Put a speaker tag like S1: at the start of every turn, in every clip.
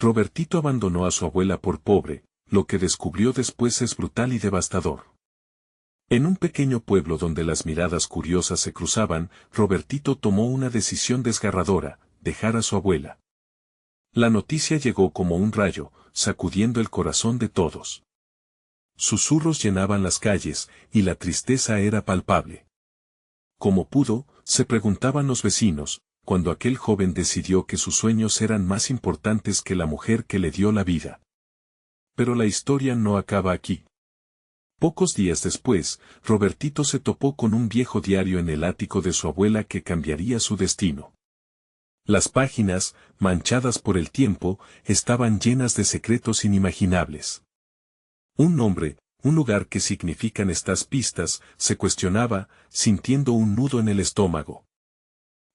S1: Robertito abandonó a su abuela por pobre, lo que descubrió después es brutal y devastador. En un pequeño pueblo donde las miradas curiosas se cruzaban, Robertito tomó una decisión desgarradora: dejar a su abuela. La noticia llegó como un rayo, sacudiendo el corazón de todos. Susurros llenaban las calles, y la tristeza era palpable. ¿Cómo pudo?, se preguntaban los vecinos, cuando aquel joven decidió que sus sueños eran más importantes que la mujer que le dio la vida. Pero la historia no acaba aquí. Pocos días después, Robertito se topó con un viejo diario en el ático de su abuela que cambiaría su destino. Las páginas, manchadas por el tiempo, estaban llenas de secretos inimaginables. Un nombre, un lugar que significan estas pistas, se cuestionaba, sintiendo un nudo en el estómago.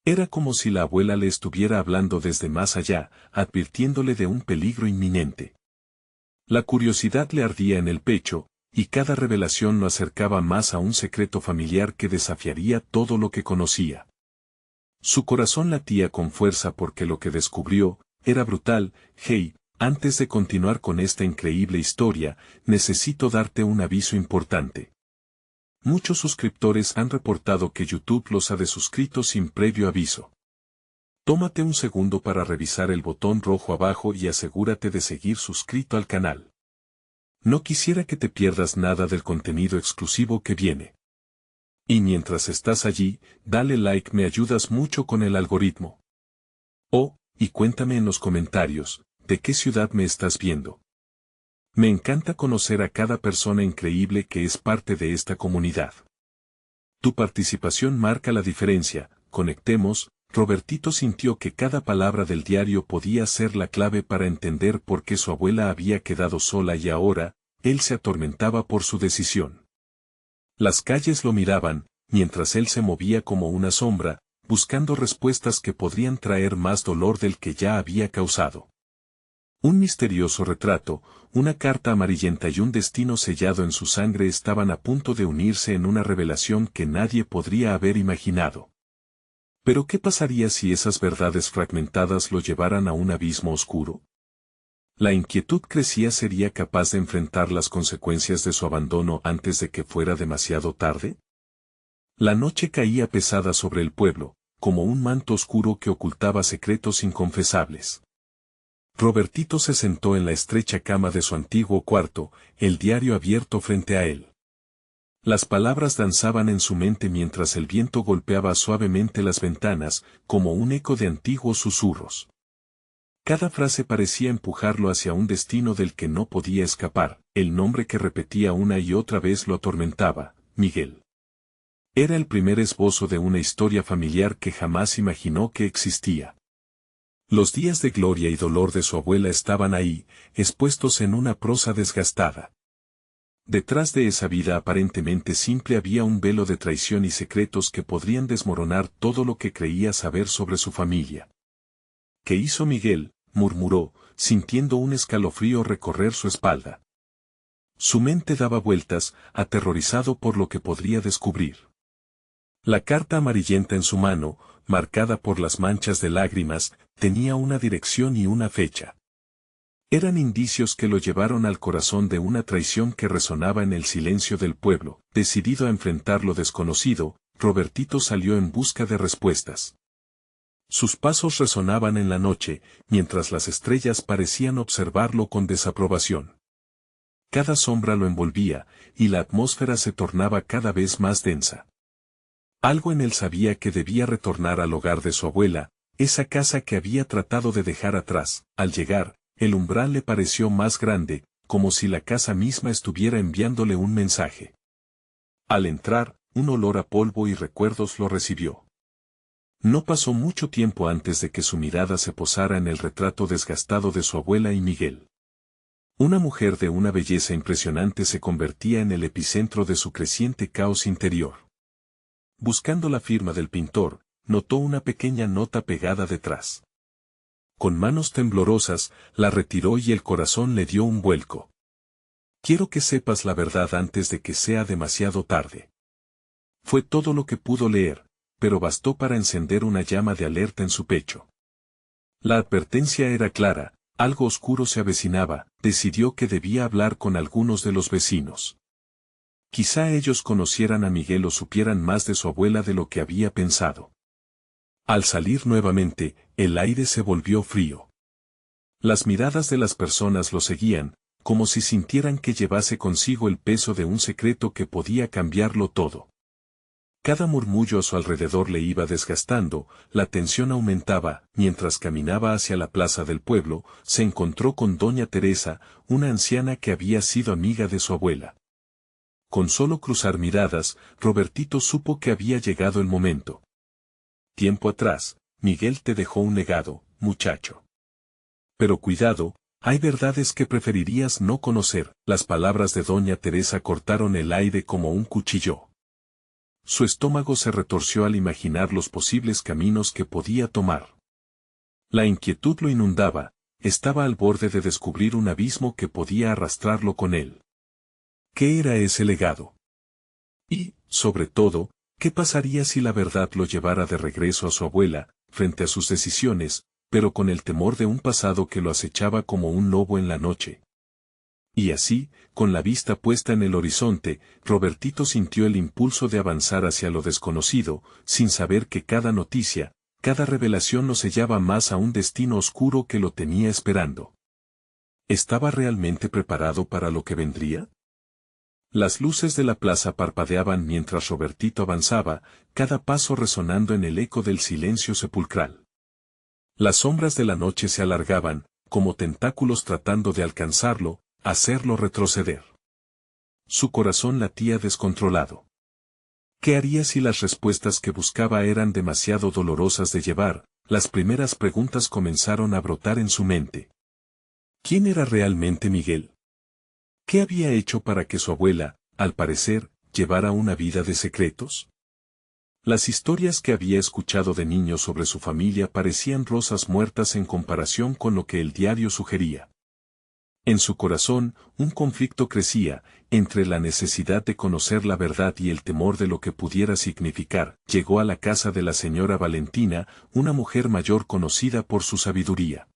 S1: Era como si la abuela le estuviera hablando desde más allá, advirtiéndole de un peligro inminente. La curiosidad le ardía en el pecho, y cada revelación lo acercaba más a un secreto familiar que desafiaría todo lo que conocía. Su corazón latía con fuerza porque lo que descubrió era brutal. Hey, antes de continuar con esta increíble historia, necesito darte un aviso importante. Muchos suscriptores han reportado que YouTube los ha desuscrito sin previo aviso. Tómate un segundo para revisar el botón rojo abajo y asegúrate de seguir suscrito al canal. No quisiera que te pierdas nada del contenido exclusivo que viene. Y mientras estás allí, dale like, me ayudas mucho con el algoritmo. Oh, y cuéntame en los comentarios, ¿de qué ciudad me estás viendo? Me encanta conocer a cada persona increíble que es parte de esta comunidad. Tu participación marca la diferencia. Conectemos. Robertito sintió que cada palabra del diario podía ser la clave para entender por qué su abuela había quedado sola y ahora, él se atormentaba por su decisión. Las calles lo miraban, mientras él se movía como una sombra, buscando respuestas que podrían traer más dolor del que ya había causado. Un misterioso retrato, una carta amarillenta y un destino sellado en su sangre estaban a punto de unirse en una revelación que nadie podría haber imaginado. Pero ¿qué pasaría si esas verdades fragmentadas lo llevaran a un abismo oscuro? La inquietud crecía. ¿Sería capaz de enfrentar las consecuencias de su abandono antes de que fuera demasiado tarde? La noche caía pesada sobre el pueblo, como un manto oscuro que ocultaba secretos inconfesables. Robertito se sentó en la estrecha cama de su antiguo cuarto, el diario abierto frente a él. Las palabras danzaban en su mente mientras el viento golpeaba suavemente las ventanas, como un eco de antiguos susurros. Cada frase parecía empujarlo hacia un destino del que no podía escapar. El nombre que repetía una y otra vez lo atormentaba: Miguel. Era el primer esbozo de una historia familiar que jamás imaginó que existía. Los días de gloria y dolor de su abuela estaban ahí, expuestos en una prosa desgastada. Detrás de esa vida aparentemente simple había un velo de traición y secretos que podrían desmoronar todo lo que creía saber sobre su familia. ¿Qué hizo Miguel?, murmuró, sintiendo un escalofrío recorrer su espalda. Su mente daba vueltas, aterrorizado por lo que podría descubrir. La carta amarillenta en su mano, marcada por las manchas de lágrimas, tenía una dirección y una fecha. Eran indicios que lo llevaron al corazón de una traición que resonaba en el silencio del pueblo. Decidido a enfrentar lo desconocido, Robertito salió en busca de respuestas. Sus pasos resonaban en la noche, mientras las estrellas parecían observarlo con desaprobación. Cada sombra lo envolvía, y la atmósfera se tornaba cada vez más densa. Algo en él sabía que debía retornar al hogar de su abuela, esa casa que había tratado de dejar atrás. Al llegar, el umbral le pareció más grande, como si la casa misma estuviera enviándole un mensaje. Al entrar, un olor a polvo y recuerdos lo recibió. No pasó mucho tiempo antes de que su mirada se posara en el retrato desgastado de su abuela y Miguel. Una mujer de una belleza impresionante se convertía en el epicentro de su creciente caos interior. Buscando la firma del pintor, notó una pequeña nota pegada detrás. Con manos temblorosas, la retiró y el corazón le dio un vuelco. Quiero que sepas la verdad antes de que sea demasiado tarde. Fue todo lo que pudo leer, pero bastó para encender una llama de alerta en su pecho. La advertencia era clara: Algo oscuro se avecinaba, decidió que debía hablar con algunos de los vecinos. Quizá ellos conocieran a Miguel o supieran más de su abuela de lo que había pensado. Al salir nuevamente, el aire se volvió frío. Las miradas de las personas lo seguían, como si sintieran que llevase consigo el peso de un secreto que podía cambiarlo todo. Cada murmullo a su alrededor le iba desgastando, la tensión aumentaba. Mientras caminaba hacia la plaza del pueblo, se encontró con doña Teresa, una anciana que había sido amiga de su abuela. Con solo cruzar miradas, Robertito supo que había llegado el momento. Tiempo atrás, Miguel te dejó un legado, muchacho. Pero cuidado, hay verdades que preferirías no conocer. Las palabras de doña Teresa cortaron el aire como un cuchillo. Su estómago se retorció al imaginar los posibles caminos que podía tomar. La inquietud lo inundaba, estaba al borde de descubrir un abismo que podía arrastrarlo con él. ¿Qué era ese legado? Y, sobre todo, ¿qué pasaría si la verdad lo llevara de regreso a su abuela, frente a sus decisiones, pero con el temor de un pasado que lo acechaba como un lobo en la noche? Y así, con la vista puesta en el horizonte, Robertito sintió el impulso de avanzar hacia lo desconocido, sin saber que cada noticia, cada revelación lo sellaba más a un destino oscuro que lo tenía esperando. ¿Estaba realmente preparado para lo que vendría? Las luces de la plaza parpadeaban mientras Robertito avanzaba, cada paso resonando en el eco del silencio sepulcral. Las sombras de la noche se alargaban, como tentáculos tratando de alcanzarlo, hacerlo retroceder. Su corazón latía descontrolado. ¿Qué haría si las respuestas que buscaba eran demasiado dolorosas de llevar? Las primeras preguntas comenzaron a brotar en su mente. ¿Quién era realmente Miguel? ¿Qué había hecho para que su abuela, al parecer, llevara una vida de secretos? Las historias que había escuchado de niño sobre su familia parecían rosas muertas en comparación con lo que el diario sugería. En su corazón, un conflicto crecía, entre la necesidad de conocer la verdad y el temor de lo que pudiera significar. Llegó a la casa de la señora Valentina, una mujer mayor conocida por su sabiduría.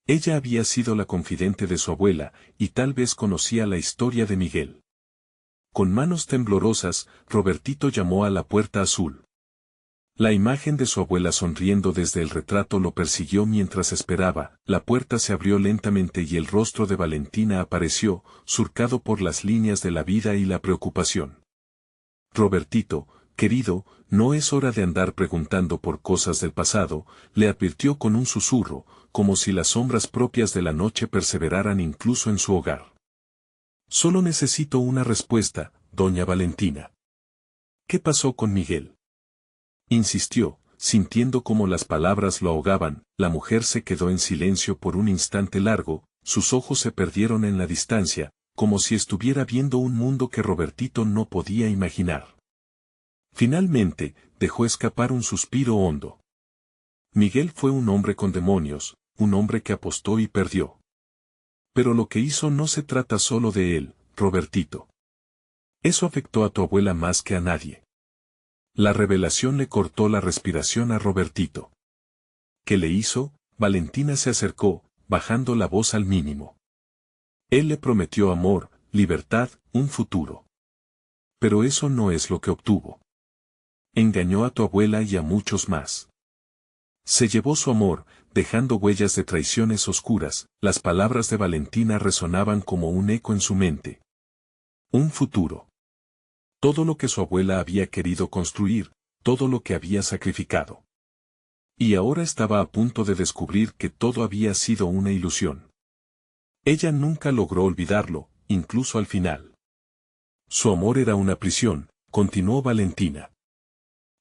S1: Ella había sido la confidente de su abuela, y tal vez conocía la historia de Miguel. Con manos temblorosas, Robertito llamó a la puerta azul. La imagen de su abuela sonriendo desde el retrato lo persiguió mientras esperaba. La puerta se abrió lentamente y el rostro de Valentina apareció, surcado por las líneas de la vida y la preocupación. Robertito, querido, no es hora de andar preguntando por cosas del pasado, le advirtió con un susurro, como si las sombras propias de la noche perseveraran incluso en su hogar. Solo necesito una respuesta, doña Valentina. ¿Qué pasó con Miguel? Insistió, sintiendo como las palabras lo ahogaban. La mujer se quedó en silencio por un instante largo, sus ojos se perdieron en la distancia, como si estuviera viendo un mundo que Robertito no podía imaginar. Finalmente, dejó escapar un suspiro hondo. Miguel fue un hombre con demonios, un hombre que apostó y perdió. Pero lo que hizo no se trata solo de él, Robertito. Eso afectó a tu abuela más que a nadie. La revelación le cortó la respiración a Robertito. ¿Qué le hizo? Valentina se acercó, bajando la voz al mínimo. Él le prometió amor, libertad, un futuro. Pero eso no es lo que obtuvo. Engañó a tu abuela y a muchos más. Se llevó su amor, dejando huellas de traiciones oscuras. Las palabras de Valentina resonaban como un eco en su mente. Un futuro. Todo lo que su abuela había querido construir, todo lo que había sacrificado. Y ahora estaba a punto de descubrir que todo había sido una ilusión. Ella nunca logró olvidarlo, incluso al final. Su amor era una prisión, continuó Valentina.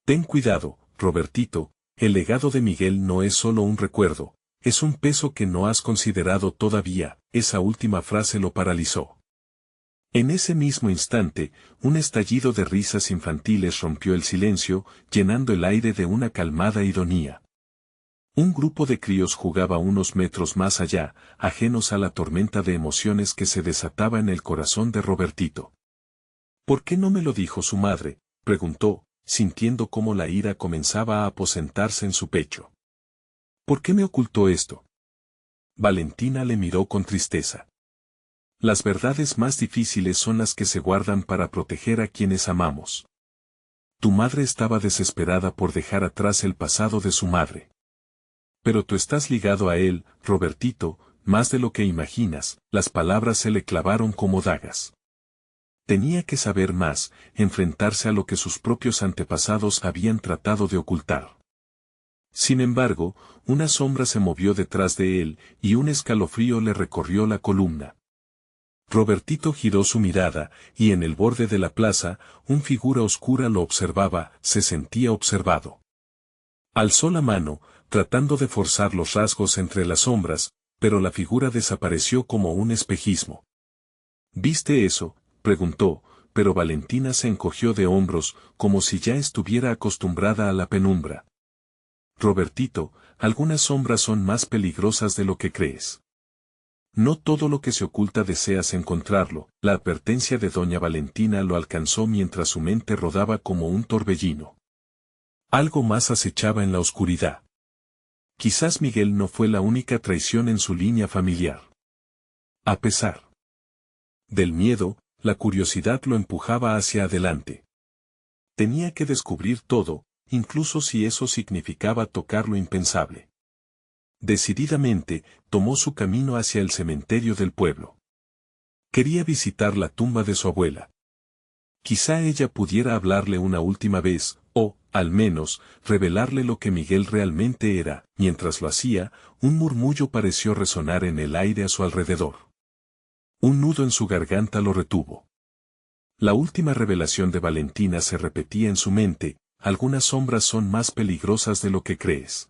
S1: Ten cuidado, Robertito, el legado de Miguel no es solo un recuerdo, es un peso que no has considerado todavía. Esa última frase lo paralizó. En ese mismo instante, un estallido de risas infantiles rompió el silencio, llenando el aire de una calmada ironía. Un grupo de críos jugaba unos metros más allá, ajenos a la tormenta de emociones que se desataba en el corazón de Robertito. ¿Por qué no me lo dijo su madre?, preguntó, sintiendo cómo la ira comenzaba a aposentarse en su pecho. ¿Por qué me ocultó esto? Valentina le miró con tristeza. Las verdades más difíciles son las que se guardan para proteger a quienes amamos. Tu madre estaba desesperada por dejar atrás el pasado de su madre. Pero tú estás ligado a él, Robertito, más de lo que imaginas. Las palabras se le clavaron como dagas. Tenía que saber más, enfrentarse a lo que sus propios antepasados habían tratado de ocultar. Sin embargo, una sombra se movió detrás de él, y un escalofrío le recorrió la columna. Robertito giró su mirada, y en el borde de la plaza, una figura oscura lo observaba, se sentía observado. Alzó la mano, tratando de forzar los rasgos entre las sombras, pero la figura desapareció como un espejismo. ¿Viste eso?, preguntó, pero Valentina se encogió de hombros, como si ya estuviera acostumbrada a la penumbra. Robertito, algunas sombras son más peligrosas de lo que crees. No todo lo que se oculta deseas encontrarlo. La advertencia de doña Valentina lo alcanzó mientras su mente rodaba como un torbellino. Algo más acechaba en la oscuridad. Quizás Miguel no fue la única traición en su línea familiar. A pesar del miedo, la curiosidad lo empujaba hacia adelante. Tenía que descubrir todo, incluso si eso significaba tocar lo impensable. Decididamente, tomó su camino hacia el cementerio del pueblo. Quería visitar la tumba de su abuela. Quizá ella pudiera hablarle una última vez, o, al menos, revelarle lo que Miguel realmente era. Mientras lo hacía, un murmullo pareció resonar en el aire a su alrededor. Un nudo en su garganta lo retuvo. La última revelación de Valentina se repetía en su mente: algunas sombras son más peligrosas de lo que crees.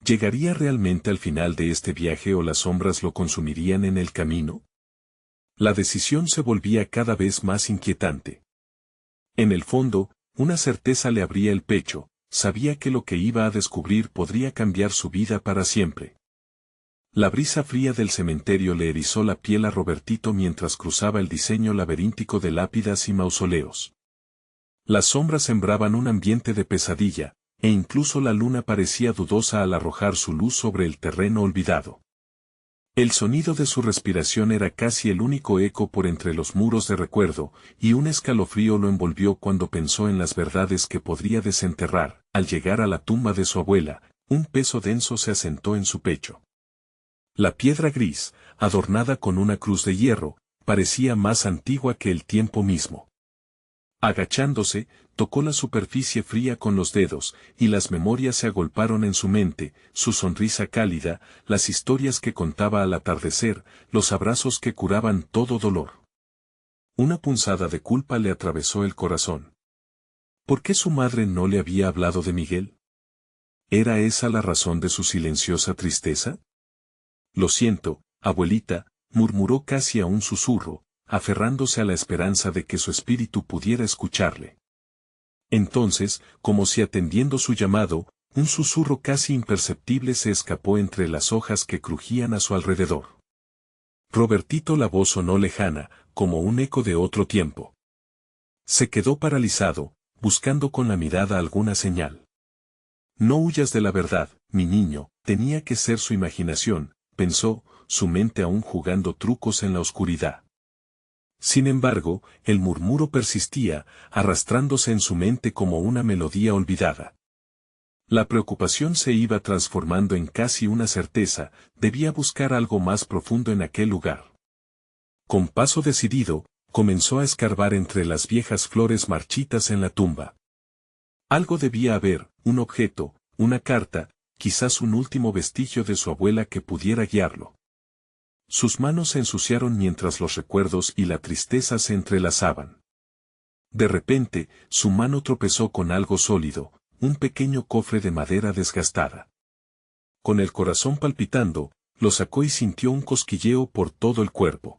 S1: ¿Llegaría realmente al final de este viaje o las sombras lo consumirían en el camino? La decisión se volvía cada vez más inquietante. En el fondo, una certeza le abría el pecho: sabía que lo que iba a descubrir podría cambiar su vida para siempre. La brisa fría del cementerio le erizó la piel a Robertito mientras cruzaba el diseño laberíntico de lápidas y mausoleos. Las sombras sembraban un ambiente de pesadilla, e incluso la luna parecía dudosa al arrojar su luz sobre el terreno olvidado. El sonido de su respiración era casi el único eco por entre los muros de recuerdo, y un escalofrío lo envolvió cuando pensó en las verdades que podría desenterrar. Al llegar a la tumba de su abuela, un peso denso se asentó en su pecho. La piedra gris, adornada con una cruz de hierro, parecía más antigua que el tiempo mismo. Agachándose, tocó la superficie fría con los dedos, y las memorias se agolparon en su mente: su sonrisa cálida, las historias que contaba al atardecer, los abrazos que curaban todo dolor. Una punzada de culpa le atravesó el corazón. ¿Por qué su madre no le había hablado de Miguel? ¿Era esa la razón de su silenciosa tristeza? Lo siento, abuelita, murmuró casi a un susurro, aferrándose a la esperanza de que su espíritu pudiera escucharle. Entonces, como si atendiendo su llamado, un susurro casi imperceptible se escapó entre las hojas que crujían a su alrededor. Robertito, la voz sonó lejana, como un eco de otro tiempo. Se quedó paralizado, buscando con la mirada alguna señal. No huyas de la verdad, mi niño, tenía que ser su imaginación, pensó, su mente aún jugando trucos en la oscuridad. Sin embargo, el murmuro persistía, arrastrándose en su mente como una melodía olvidada. La preocupación se iba transformando en casi una certeza: debía buscar algo más profundo en aquel lugar. Con paso decidido, comenzó a escarbar entre las viejas flores marchitas en la tumba. Algo debía haber: un objeto, una carta, quizás un último vestigio de su abuela que pudiera guiarlo. Sus manos se ensuciaron mientras los recuerdos y la tristeza se entrelazaban. De repente, su mano tropezó con algo sólido, un pequeño cofre de madera desgastada. Con el corazón palpitando, lo sacó y sintió un cosquilleo por todo el cuerpo.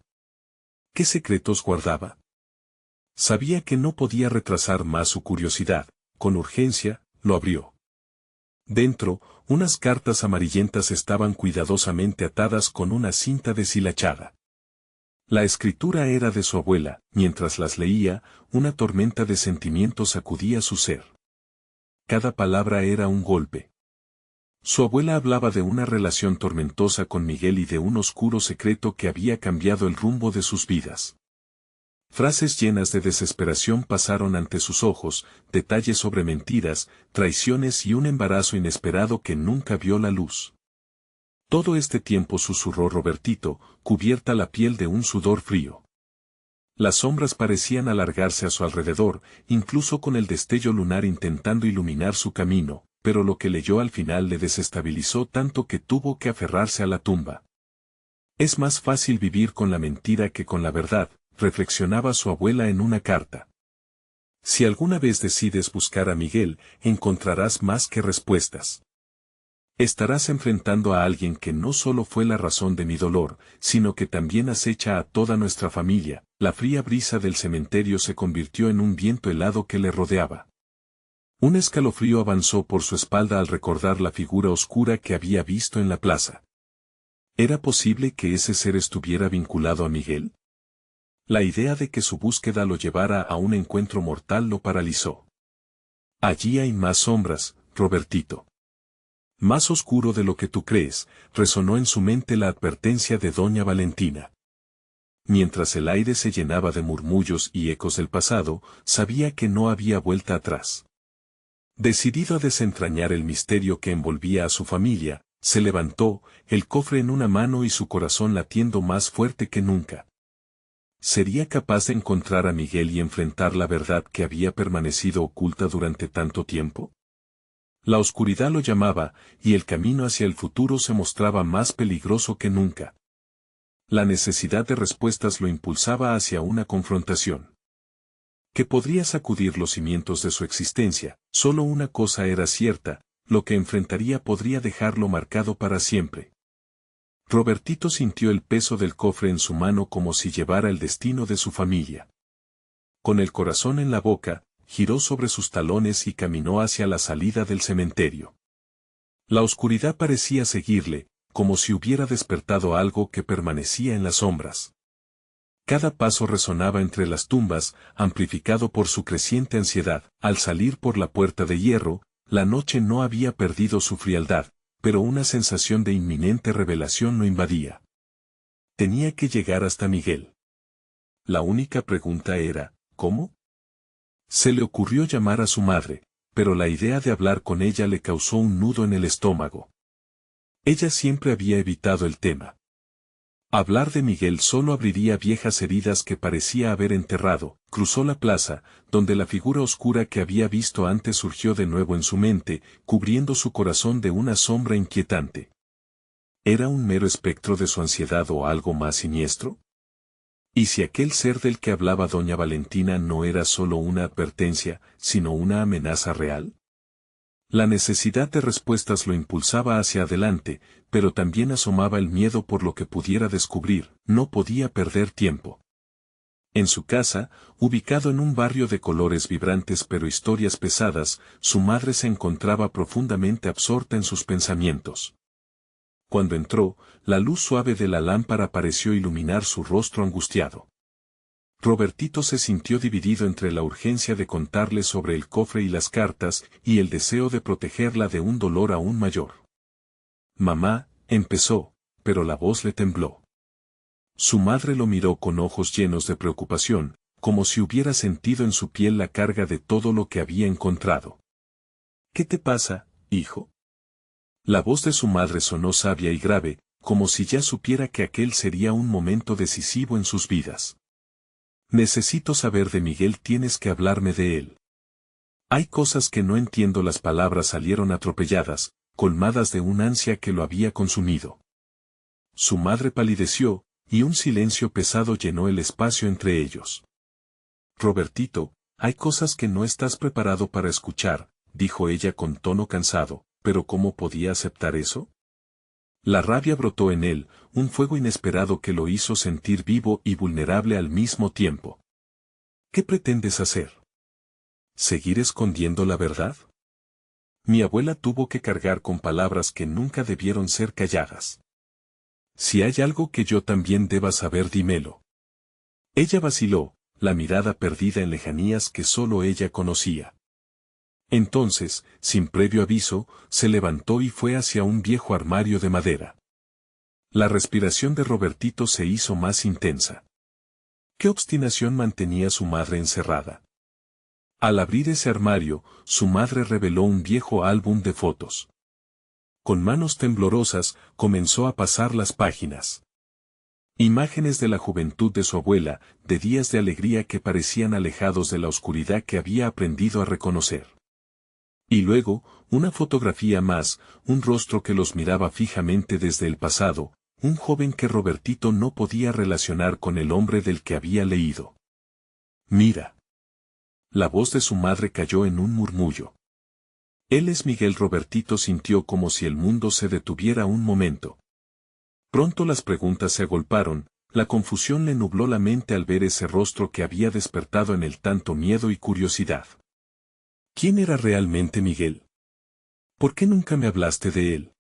S1: ¿Qué secretos guardaba? Sabía que no podía retrasar más su curiosidad. Con urgencia, lo abrió. Dentro, unas cartas amarillentas estaban cuidadosamente atadas con una cinta deshilachada. La escritura era de su abuela. Mientras las leía, una tormenta de sentimientos sacudía su ser. Cada palabra era un golpe. Su abuela hablaba de una relación tormentosa con Miguel y de un oscuro secreto que había cambiado el rumbo de sus vidas. Frases llenas de desesperación pasaron ante sus ojos, detalles sobre mentiras, traiciones y un embarazo inesperado que nunca vio la luz. Todo este tiempo susurró Robertito, cubierta la piel de un sudor frío. Las sombras parecían alargarse a su alrededor, incluso con el destello lunar intentando iluminar su camino, pero lo que leyó al final le desestabilizó tanto que tuvo que aferrarse a la tumba. Es más fácil vivir con la mentira que con la verdad, reflexionaba su abuela en una carta. Si alguna vez decides buscar a Miguel, encontrarás más que respuestas. Estarás enfrentando a alguien que no solo fue la razón de mi dolor, sino que también acecha a toda nuestra familia. La fría brisa del cementerio se convirtió en un viento helado que le rodeaba. Un escalofrío avanzó por su espalda al recordar la figura oscura que había visto en la plaza. ¿Era posible que ese ser estuviera vinculado a Miguel? La idea de que su búsqueda lo llevara a un encuentro mortal lo paralizó. Allí hay más sombras, Robertito. Más oscuro de lo que tú crees, resonó en su mente la advertencia de doña Valentina. Mientras el aire se llenaba de murmullos y ecos del pasado, sabía que no había vuelta atrás. Decidido a desentrañar el misterio que envolvía a su familia, se levantó, el cofre en una mano y su corazón latiendo más fuerte que nunca. ¿Sería capaz de encontrar a Miguel y enfrentar la verdad que había permanecido oculta durante tanto tiempo? La oscuridad lo llamaba, y el camino hacia el futuro se mostraba más peligroso que nunca. La necesidad de respuestas lo impulsaba hacia una confrontación que podría sacudir los cimientos de su existencia. Solo una cosa era cierta, lo que enfrentaría podría dejarlo marcado para siempre. Robertito sintió el peso del cofre en su mano como si llevara el destino de su familia. Con el corazón en la boca, giró sobre sus talones y caminó hacia la salida del cementerio. La oscuridad parecía seguirle, como si hubiera despertado algo que permanecía en las sombras. Cada paso resonaba entre las tumbas, amplificado por su creciente ansiedad. Al salir por la puerta de hierro, la noche no había perdido su frialdad, pero una sensación de inminente revelación lo invadía. Tenía que llegar hasta Miguel. La única pregunta era, ¿cómo? Se le ocurrió llamar a su madre, pero la idea de hablar con ella le causó un nudo en el estómago. Ella siempre había evitado el tema. Hablar de Miguel solo abriría viejas heridas que parecía haber enterrado. Cruzó la plaza, donde la figura oscura que había visto antes surgió de nuevo en su mente, cubriendo su corazón de una sombra inquietante. ¿Era un mero espectro de su ansiedad o algo más siniestro? ¿Y si aquel ser del que hablaba doña Valentina no era solo una advertencia, sino una amenaza real? La necesidad de respuestas lo impulsaba hacia adelante, pero también asomaba el miedo por lo que pudiera descubrir. No podía perder tiempo. En su casa, ubicado en un barrio de colores vibrantes pero historias pesadas, su madre se encontraba profundamente absorta en sus pensamientos. Cuando entró, la luz suave de la lámpara pareció iluminar su rostro angustiado. Robertito se sintió dividido entre la urgencia de contarle sobre el cofre y las cartas, y el deseo de protegerla de un dolor aún mayor. Mamá, empezó, pero la voz le tembló. Su madre lo miró con ojos llenos de preocupación, como si hubiera sentido en su piel la carga de todo lo que había encontrado. ¿Qué te pasa, hijo? La voz de su madre sonó sabia y grave, como si ya supiera que aquel sería un momento decisivo en sus vidas. Necesito saber de Miguel, tienes que hablarme de él. Hay cosas que no entiendo. Las palabras salieron atropelladas, colmadas de un ansia que lo había consumido. Su madre palideció, y un silencio pesado llenó el espacio entre ellos. Robertito, hay cosas que no estás preparado para escuchar, dijo ella con tono cansado, pero ¿cómo podía aceptar eso? La rabia brotó en él, un fuego inesperado que lo hizo sentir vivo y vulnerable al mismo tiempo. ¿Qué pretendes hacer? ¿Seguir escondiendo la verdad? Mi abuela tuvo que cargar con palabras que nunca debieron ser calladas. Si hay algo que yo también deba saber, dímelo. Ella vaciló, la mirada perdida en lejanías que solo ella conocía. Entonces, sin previo aviso, se levantó y fue hacia un viejo armario de madera. La respiración de Robertito se hizo más intensa. ¿Qué obstinación mantenía su madre encerrada? Al abrir ese armario, su madre reveló un viejo álbum de fotos. Con manos temblorosas, comenzó a pasar las páginas. Imágenes de la juventud de su abuela, de días de alegría que parecían alejados de la oscuridad que había aprendido a reconocer. Y luego, una fotografía más, un rostro que los miraba fijamente desde el pasado, un joven que Robertito no podía relacionar con el hombre del que había leído. Mira. La voz de su madre cayó en un murmullo. Él es Miguel. Robertito sintió como si el mundo se detuviera un momento. Pronto las preguntas se agolparon, la confusión le nubló la mente al ver ese rostro que había despertado en él tanto miedo y curiosidad. ¿Quién era realmente Miguel? ¿Por qué nunca me hablaste de él?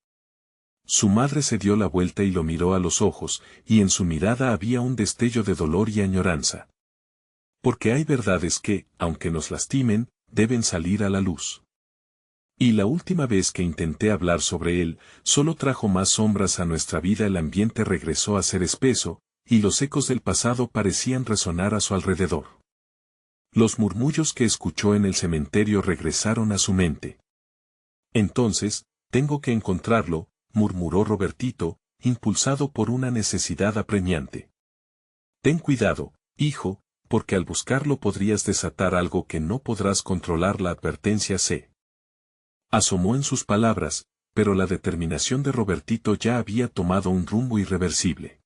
S1: Su madre se dio la vuelta y lo miró a los ojos, y en su mirada había un destello de dolor y añoranza. Porque hay verdades que, aunque nos lastimen, deben salir a la luz. Y la última vez que intenté hablar sobre él, solo trajo más sombras a nuestra vida. El ambiente regresó a ser espeso, y los ecos del pasado parecían resonar a su alrededor. Los murmullos que escuchó en el cementerio regresaron a su mente. Entonces, tengo que encontrarlo, murmuró Robertito, impulsado por una necesidad apremiante. Ten cuidado, hijo, porque al buscarlo podrías desatar algo que no podrás controlar. La advertencia se asomó en sus palabras, pero la determinación de Robertito ya había tomado un rumbo irreversible.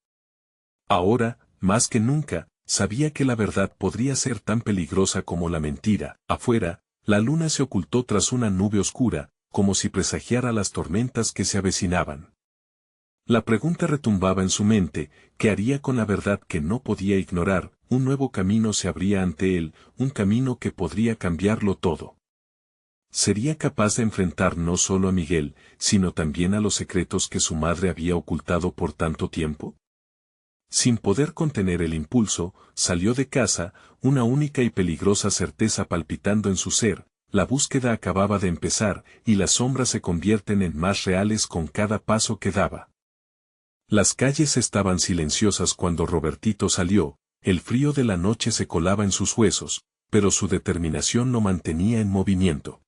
S1: Ahora, más que nunca, sabía que la verdad podría ser tan peligrosa como la mentira. Afuera, la luna se ocultó tras una nube oscura, como si presagiara las tormentas que se avecinaban. La pregunta retumbaba en su mente, ¿qué haría con la verdad que no podía ignorar? Un nuevo camino se abría ante él, un camino que podría cambiarlo todo. ¿Sería capaz de enfrentar no solo a Miguel, sino también a los secretos que su madre había ocultado por tanto tiempo? Sin poder contener el impulso, salió de casa, una única y peligrosa certeza palpitando en su ser: la búsqueda acababa de empezar, y las sombras se convierten en más reales con cada paso que daba. Las calles estaban silenciosas cuando Robertito salió, el frío de la noche se colaba en sus huesos, pero su determinación lo mantenía en movimiento.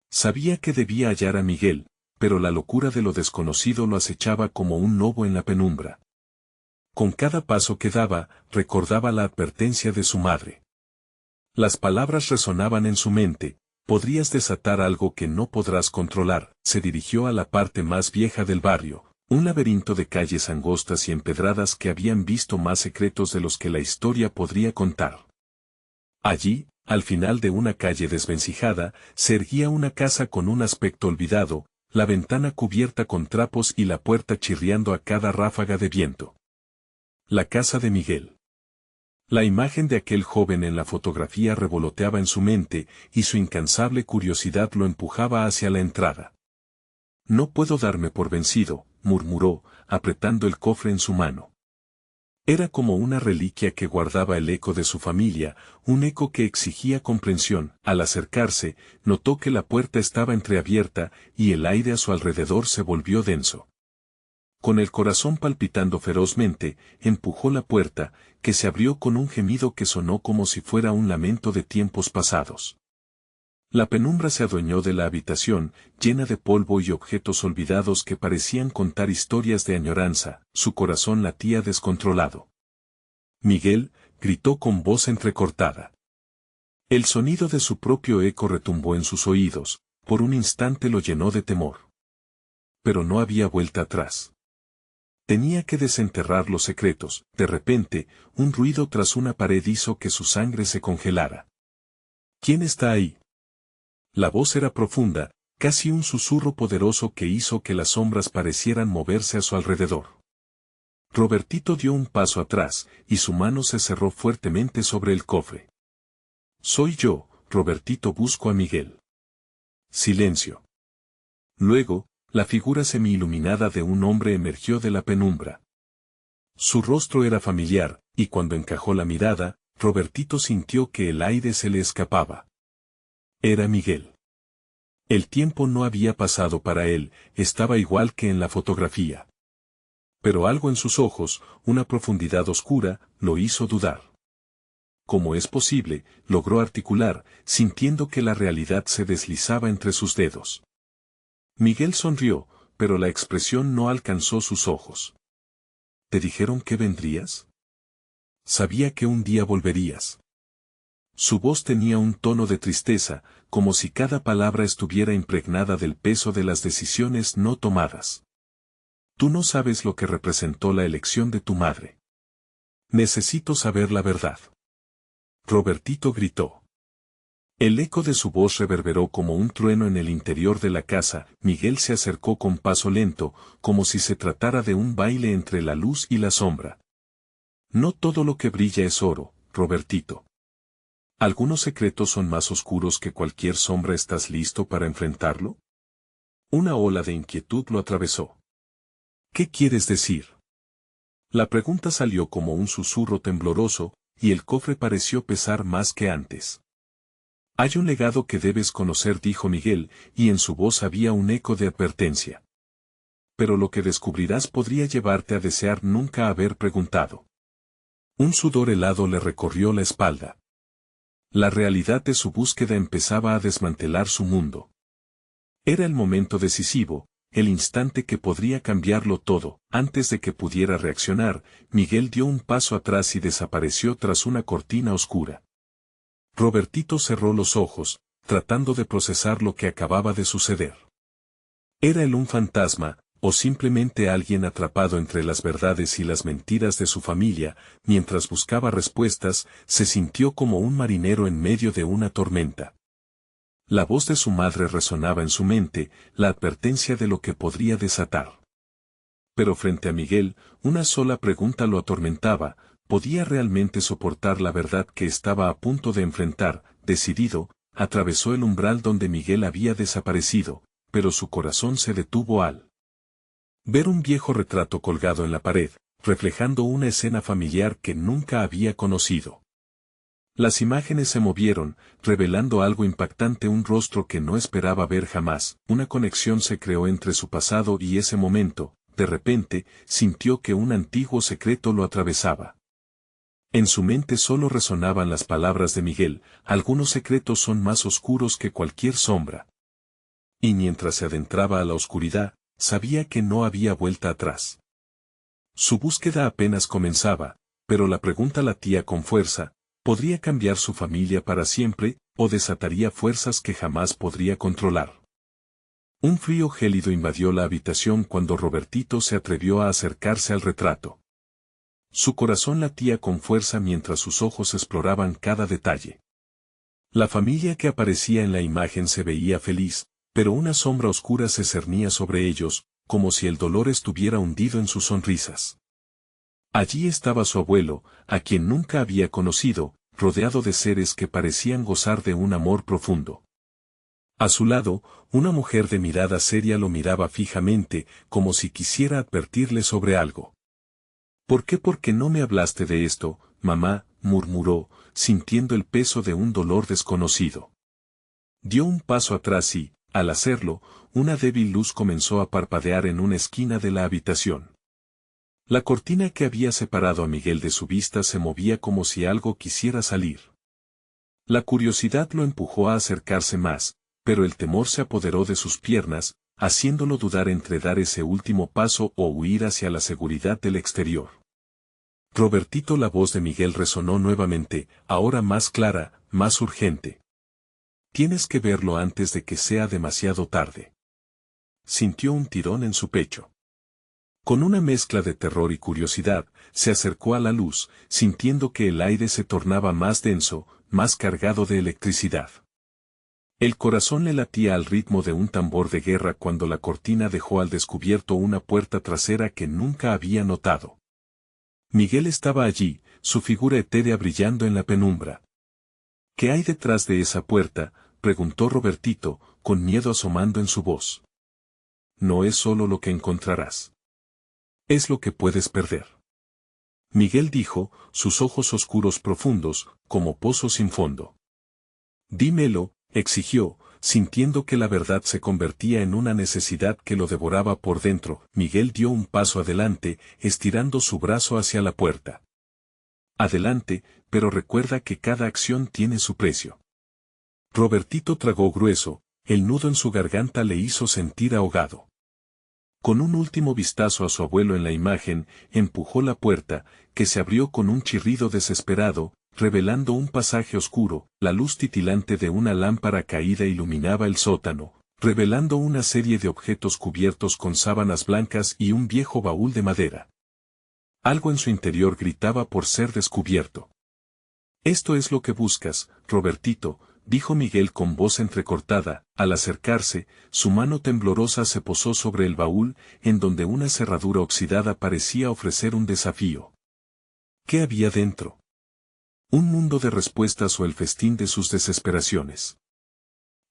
S1: Sabía que debía hallar a Miguel, pero la locura de lo desconocido lo acechaba como un lobo en la penumbra. Con cada paso que daba, recordaba la advertencia de su madre. Las palabras resonaban en su mente: podrías desatar algo que no podrás controlar. Se dirigió a la parte más vieja del barrio, un laberinto de calles angostas y empedradas que habían visto más secretos de los que la historia podría contar. Allí, al final de una calle desvencijada, se erguía una casa con un aspecto olvidado, la ventana cubierta con trapos y la puerta chirriando a cada ráfaga de viento. La casa de Miguel. La imagen de aquel joven en la fotografía revoloteaba en su mente, y su incansable curiosidad lo empujaba hacia la entrada. No puedo darme por vencido, murmuró, apretando el cofre en su mano. Era como una reliquia que guardaba el eco de su familia, un eco que exigía comprensión. Al acercarse, notó que la puerta estaba entreabierta, y el aire a su alrededor se volvió denso. Con el corazón palpitando ferozmente, empujó la puerta, que se abrió con un gemido que sonó como si fuera un lamento de tiempos pasados. La penumbra se adueñó de la habitación, llena de polvo y objetos olvidados que parecían contar historias de añoranza. Su corazón latía descontrolado. Miguel, gritó con voz entrecortada. El sonido de su propio eco retumbó en sus oídos, por un instante lo llenó de temor. Pero no había vuelta atrás. Tenía que desenterrar los secretos. De repente, un ruido tras una pared hizo que su sangre se congelara. ¿Quién está ahí? La voz era profunda, casi un susurro poderoso que hizo que las sombras parecieran moverse a su alrededor. Robertito dio un paso atrás, y su mano se cerró fuertemente sobre el cofre. Soy yo, Robertito, busco a Miguel. Silencio. Luego, la figura semi-iluminada de un hombre emergió de la penumbra. Su rostro era familiar, y cuando encajó la mirada, Robertito sintió que el aire se le escapaba. Era Miguel. El tiempo no había pasado para él, estaba igual que en la fotografía. Pero algo en sus ojos, una profundidad oscura, lo hizo dudar. ¿Cómo es posible?, logró articular, sintiendo que la realidad se deslizaba entre sus dedos. Miguel sonrió, pero la expresión no alcanzó sus ojos. ¿Te dijeron que vendrías? Sabía que un día volverías. Su voz tenía un tono de tristeza, como si cada palabra estuviera impregnada del peso de las decisiones no tomadas. Tú no sabes lo que representó la elección de tu madre. Necesito saber la verdad. Robertito gritó. El eco de su voz reverberó como un trueno en el interior de la casa. Miguel se acercó con paso lento, como si se tratara de un baile entre la luz y la sombra. No todo lo que brilla es oro, Robertito. ¿Algunos secretos son más oscuros que cualquier sombra? ¿Estás listo para enfrentarlo? Una ola de inquietud lo atravesó. ¿Qué quieres decir? La pregunta salió como un susurro tembloroso, y el cofre pareció pesar más que antes. Hay un legado que debes conocer, dijo Miguel, y en su voz había un eco de advertencia. Pero lo que descubrirás podría llevarte a desear nunca haber preguntado. Un sudor helado le recorrió la espalda. La realidad de su búsqueda empezaba a desmantelar su mundo. Era el momento decisivo, el instante que podría cambiarlo todo. Antes de que pudiera reaccionar, Miguel dio un paso atrás y desapareció tras una cortina oscura. Robertito cerró los ojos, tratando de procesar lo que acababa de suceder. ¿Era él un fantasma, o simplemente alguien atrapado entre las verdades y las mentiras de su familia? Mientras buscaba respuestas, se sintió como un marinero en medio de una tormenta. La voz de su madre resonaba en su mente, la advertencia de lo que podría desatar. Pero frente a Miguel, una sola pregunta lo atormentaba: ¿podía realmente soportar la verdad que estaba a punto de enfrentar? Decidido, atravesó el umbral donde Miguel había desaparecido, pero su corazón se detuvo al ver un viejo retrato colgado en la pared, reflejando una escena familiar que nunca había conocido. Las imágenes se movieron, revelando algo impactante: un rostro que no esperaba ver jamás. Una conexión se creó entre su pasado y ese momento. De repente, sintió que un antiguo secreto lo atravesaba. En su mente solo resonaban las palabras de Miguel: algunos secretos son más oscuros que cualquier sombra. Y mientras se adentraba a la oscuridad, sabía que no había vuelta atrás. Su búsqueda apenas comenzaba, pero la pregunta latía con fuerza: ¿podría cambiar su familia para siempre, o desataría fuerzas que jamás podría controlar? Un frío gélido invadió la habitación cuando Robertito se atrevió a acercarse al retrato. Su corazón latía con fuerza mientras sus ojos exploraban cada detalle. La familia que aparecía en la imagen se veía feliz, pero una sombra oscura se cernía sobre ellos, como si el dolor estuviera hundido en sus sonrisas. Allí estaba su abuelo, a quien nunca había conocido, rodeado de seres que parecían gozar de un amor profundo. A su lado, una mujer de mirada seria lo miraba fijamente, como si quisiera advertirle sobre algo. ¿Por qué? ¿Por qué no me hablaste de esto, mamá?, murmuró, sintiendo el peso de un dolor desconocido. Dio un paso atrás y, al hacerlo, una débil luz comenzó a parpadear en una esquina de la habitación. La cortina que había separado a Miguel de su vista se movía como si algo quisiera salir. La curiosidad lo empujó a acercarse más, pero el temor se apoderó de sus piernas, haciéndolo dudar entre dar ese último paso o huir hacia la seguridad del exterior. Robertito, la voz de Miguel resonó nuevamente, ahora más clara, más urgente. Tienes que verlo antes de que sea demasiado tarde. Sintió un tirón en su pecho. Con una mezcla de terror y curiosidad, se acercó a la luz, sintiendo que el aire se tornaba más denso, más cargado de electricidad. El corazón le latía al ritmo de un tambor de guerra cuando la cortina dejó al descubierto una puerta trasera que nunca había notado. Miguel estaba allí, su figura etérea brillando en la penumbra. ¿Qué hay detrás de esa puerta?, preguntó Robertito, con miedo asomando en su voz. No es solo lo que encontrarás. Es lo que puedes perder. Miguel dijo, sus ojos oscuros profundos, como pozos sin fondo. Dímelo, exigió, Sintiendo que la verdad se convertía en una necesidad que lo devoraba por dentro, Miguel dio un paso adelante, estirando su brazo hacia la puerta. Adelante, pero recuerda que cada acción tiene su precio. Robertito tragó grueso, el nudo en su garganta le hizo sentir ahogado. Con un último vistazo a su abuelo en la imagen, empujó la puerta, que se abrió con un chirrido desesperado, revelando un pasaje oscuro. La luz titilante de una lámpara caída iluminaba el sótano, revelando una serie de objetos cubiertos con sábanas blancas y un viejo baúl de madera. Algo en su interior gritaba por ser descubierto. «Esto es lo que buscas, Robertito», dijo Miguel con voz entrecortada. Al acercarse, su mano temblorosa se posó sobre el baúl, en donde una cerradura oxidada parecía ofrecer un desafío. ¿Qué había dentro? ¿Un mundo de respuestas o el festín de sus desesperaciones?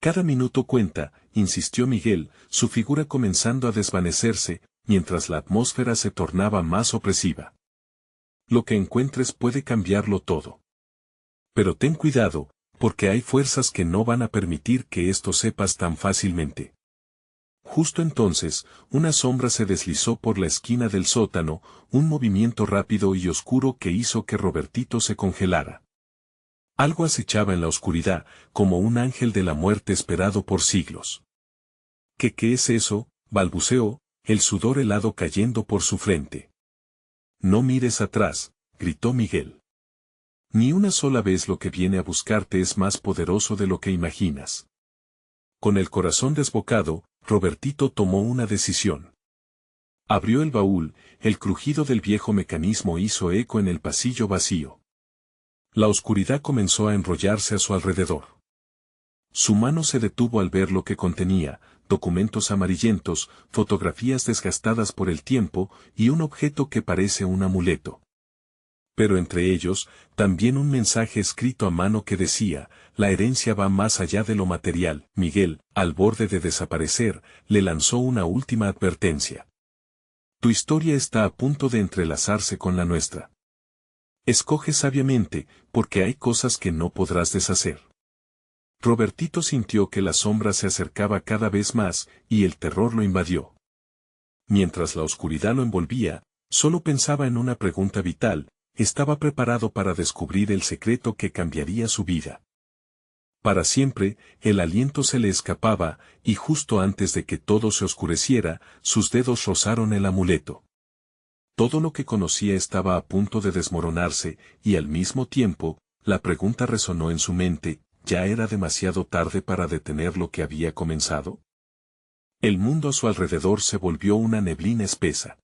S1: Cada minuto cuenta, insistió Miguel, su figura comenzando a desvanecerse, mientras la atmósfera se tornaba más opresiva. Lo que encuentres puede cambiarlo todo. Pero ten cuidado, porque hay fuerzas que no van a permitir que esto sepas tan fácilmente. Justo entonces, una sombra se deslizó por la esquina del sótano, un movimiento rápido y oscuro que hizo que Robertito se congelara. Algo acechaba en la oscuridad, como un ángel de la muerte esperado por siglos. ¿Qué es eso?, balbuceó, el sudor helado cayendo por su frente. «No mires atrás», gritó Miguel. «Ni una sola vez lo que viene a buscarte es más poderoso de lo que imaginas». Con el corazón desbocado, Robertito tomó una decisión. Abrió el baúl, el crujido del viejo mecanismo hizo eco en el pasillo vacío. La oscuridad comenzó a enrollarse a su alrededor. Su mano se detuvo al ver lo que contenía: documentos amarillentos, fotografías desgastadas por el tiempo, y un objeto que parece un amuleto. Pero entre ellos, también un mensaje escrito a mano que decía: «La herencia va más allá de lo material». Miguel, al borde de desaparecer, le lanzó una última advertencia. «Tu historia está a punto de entrelazarse con la nuestra. Escoge sabiamente, porque hay cosas que no podrás deshacer». Robertito sintió que la sombra se acercaba cada vez más, y el terror lo invadió. Mientras la oscuridad lo envolvía, solo pensaba en una pregunta vital: estaba preparado para descubrir el secreto que cambiaría su vida. Para siempre, el aliento se le escapaba, y justo antes de que todo se oscureciera, sus dedos rozaron el amuleto. Todo lo que conocía estaba a punto de desmoronarse, y al mismo tiempo, la pregunta resonó en su mente: ¿ya era demasiado tarde para detener lo que había comenzado? El mundo a su alrededor se volvió una neblina espesa.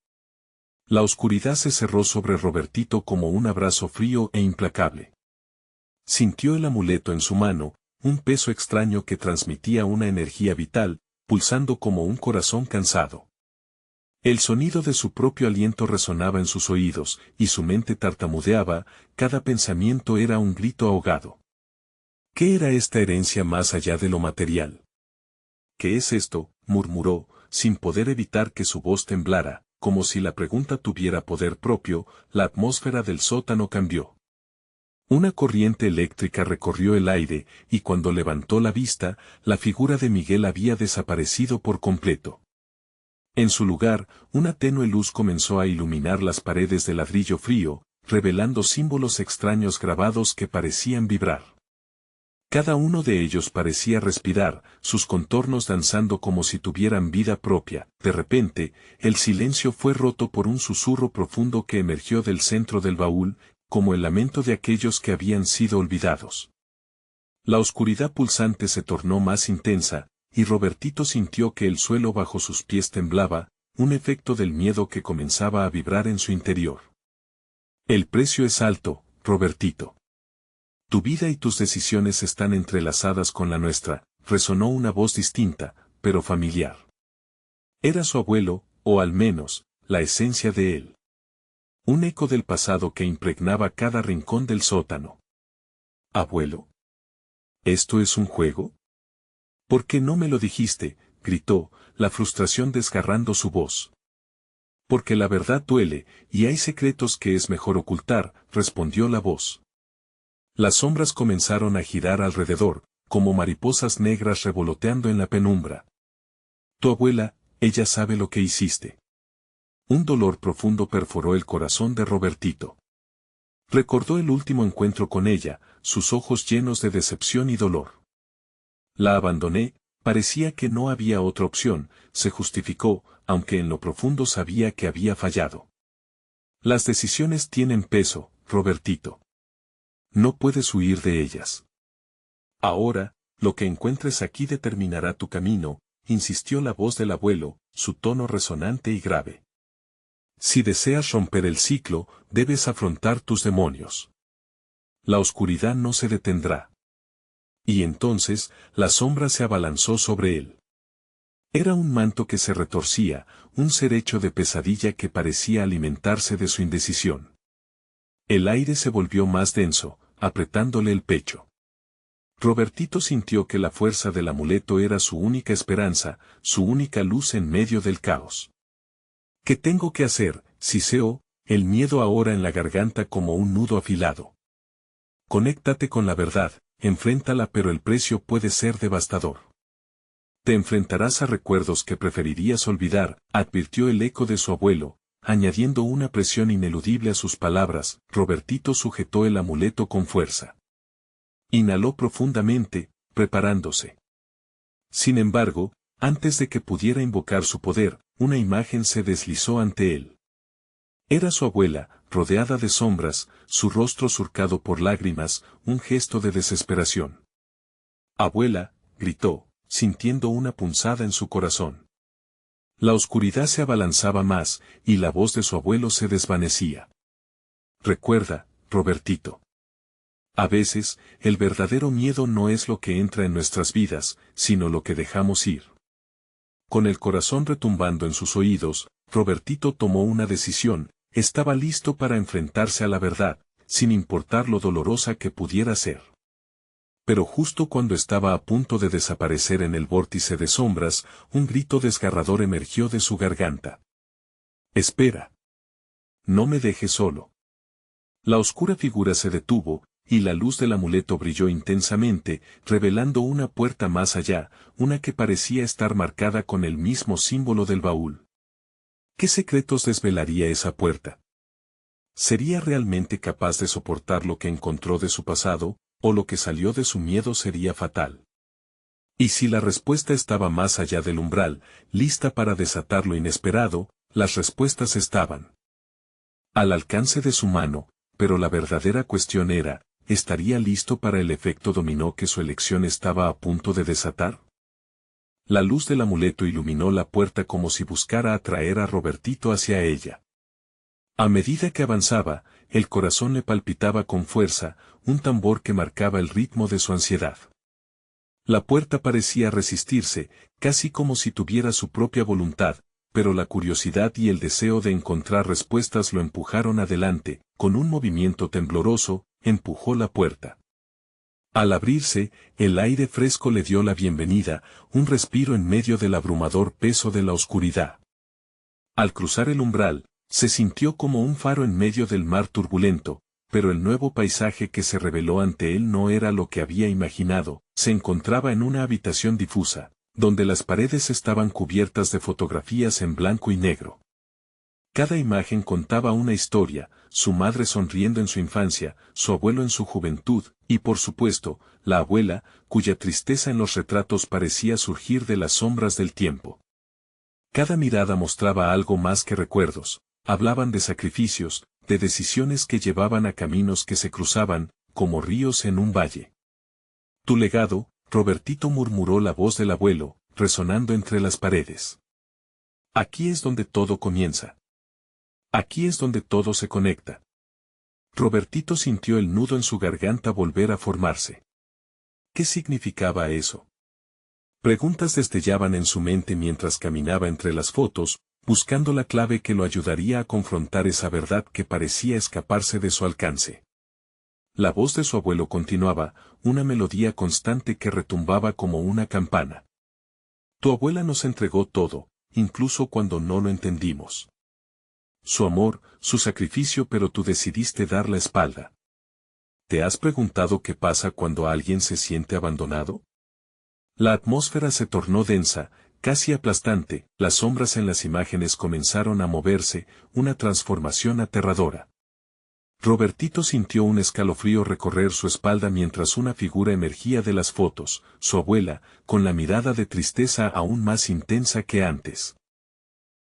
S1: La oscuridad se cerró sobre Robertito como un abrazo frío e implacable. Sintió el amuleto en su mano, un peso extraño que transmitía una energía vital, pulsando como un corazón cansado. El sonido de su propio aliento resonaba en sus oídos, y su mente tartamudeaba, cada pensamiento era un grito ahogado. ¿Qué era esta herencia más allá de lo material? «¿Qué es esto?», murmuró, sin poder evitar que su voz temblara. Como si la pregunta tuviera poder propio, la atmósfera del sótano cambió. Una corriente eléctrica recorrió el aire, y cuando levantó la vista, la figura de Miguel había desaparecido por completo. En su lugar, una tenue luz comenzó a iluminar las paredes de ladrillo frío, revelando símbolos extraños grabados que parecían vibrar. Cada uno de ellos parecía respirar, sus contornos danzando como si tuvieran vida propia. De repente, el silencio fue roto por un susurro profundo que emergió del centro del baúl, como el lamento de aquellos que habían sido olvidados. La oscuridad pulsante se tornó más intensa, y Robertito sintió que el suelo bajo sus pies temblaba, un efecto del miedo que comenzaba a vibrar en su interior. «El precio es alto, Robertito. Tu vida y tus decisiones están entrelazadas con la nuestra», resonó una voz distinta, pero familiar. Era su abuelo, o al menos, la esencia de él. Un eco del pasado que impregnaba cada rincón del sótano. «¿Abuelo? ¿Esto es un juego? ¿Por qué no me lo dijiste?», gritó, la frustración desgarrando su voz. «Porque la verdad duele, y hay secretos que es mejor ocultar», respondió la voz. Las sombras comenzaron a girar alrededor, como mariposas negras revoloteando en la penumbra. Tu abuela, ella sabe lo que hiciste. Un dolor profundo perforó el corazón de Robertito. Recordó el último encuentro con ella, sus ojos llenos de decepción y dolor. La abandoné, parecía que no había otra opción, se justificó, aunque en lo profundo sabía que había fallado. Las decisiones tienen peso, Robertito. No puedes huir de ellas. Ahora, lo que encuentres aquí determinará tu camino, insistió la voz del abuelo, su tono resonante y grave. Si deseas romper el ciclo, debes afrontar tus demonios. La oscuridad no se detendrá. Y entonces, la sombra se abalanzó sobre él. Era un manto que se retorcía, un ser hecho de pesadilla que parecía alimentarse de su indecisión. El aire se volvió más denso, apretándole el pecho. Robertito sintió que la fuerza del amuleto era su única esperanza, su única luz en medio del caos. ¿Qué tengo que hacer, siseó, el miedo ahora en la garganta como un nudo afilado? Conéctate con la verdad, enfréntala, pero el precio puede ser devastador. Te enfrentarás a recuerdos que preferirías olvidar, advirtió el eco de su abuelo, añadiendo una presión ineludible a sus palabras. Robertito sujetó el amuleto con fuerza. Inhaló profundamente, preparándose. Sin embargo, antes de que pudiera invocar su poder, una imagen se deslizó ante él. Era su abuela, rodeada de sombras, su rostro surcado por lágrimas, un gesto de desesperación. «Abuela», gritó, sintiendo una punzada en su corazón. La oscuridad se abalanzaba más, y la voz de su abuelo se desvanecía. «Recuerda, Robertito. A veces, el verdadero miedo no es lo que entra en nuestras vidas, sino lo que dejamos ir». Con el corazón retumbando en sus oídos, Robertito tomó una decisión, estaba listo para enfrentarse a la verdad, sin importar lo dolorosa que pudiera ser. Pero justo cuando estaba a punto de desaparecer en el vórtice de sombras, un grito desgarrador emergió de su garganta. «Espera. No me dejes solo». La oscura figura se detuvo, y la luz del amuleto brilló intensamente, revelando una puerta más allá, una que parecía estar marcada con el mismo símbolo del baúl. ¿Qué secretos desvelaría esa puerta? ¿Sería realmente capaz de soportar lo que encontró de su pasado, o lo que salió de su miedo sería fatal? Y si la respuesta estaba más allá del umbral, lista para desatar lo inesperado, las respuestas estaban al alcance de su mano, pero la verdadera cuestión era, ¿estaría listo para el efecto dominó que su elección estaba a punto de desatar? La luz del amuleto iluminó la puerta como si buscara atraer a Robertito hacia ella. A medida que avanzaba, el corazón le palpitaba con fuerza, un tambor que marcaba el ritmo de su ansiedad. La puerta parecía resistirse, casi como si tuviera su propia voluntad, pero la curiosidad y el deseo de encontrar respuestas lo empujaron adelante. Con un movimiento tembloroso, empujó la puerta. Al abrirse, el aire fresco le dio la bienvenida, un respiro en medio del abrumador peso de la oscuridad. Al cruzar el umbral, se sintió como un faro en medio del mar turbulento, pero el nuevo paisaje que se reveló ante él no era lo que había imaginado. Se encontraba en una habitación difusa, donde las paredes estaban cubiertas de fotografías en blanco y negro. Cada imagen contaba una historia, su madre sonriendo en su infancia, su abuelo en su juventud, y por supuesto, la abuela, cuya tristeza en los retratos parecía surgir de las sombras del tiempo. Cada mirada mostraba algo más que recuerdos, hablaban de sacrificios, de decisiones que llevaban a caminos que se cruzaban, como ríos en un valle. Tu legado, Robertito, murmuró la voz del abuelo, resonando entre las paredes. Aquí es donde todo comienza. Aquí es donde todo se conecta. Robertito sintió el nudo en su garganta volver a formarse. ¿Qué significaba eso? Preguntas destellaban en su mente mientras caminaba entre las fotos, buscando la clave que lo ayudaría a confrontar esa verdad que parecía escaparse de su alcance. La voz de su abuelo continuaba, una melodía constante que retumbaba como una campana. Tu abuela nos entregó todo, incluso cuando no lo entendimos. Su amor, su sacrificio, pero tú decidiste dar la espalda. ¿te has preguntado qué pasa cuando alguien se siente abandonado? La atmósfera se tornó densa, casi aplastante, las sombras en las imágenes comenzaron a moverse, una transformación aterradora. Robertito sintió un escalofrío recorrer su espalda mientras una figura emergía de las fotos, su abuela, con la mirada de tristeza aún más intensa que antes.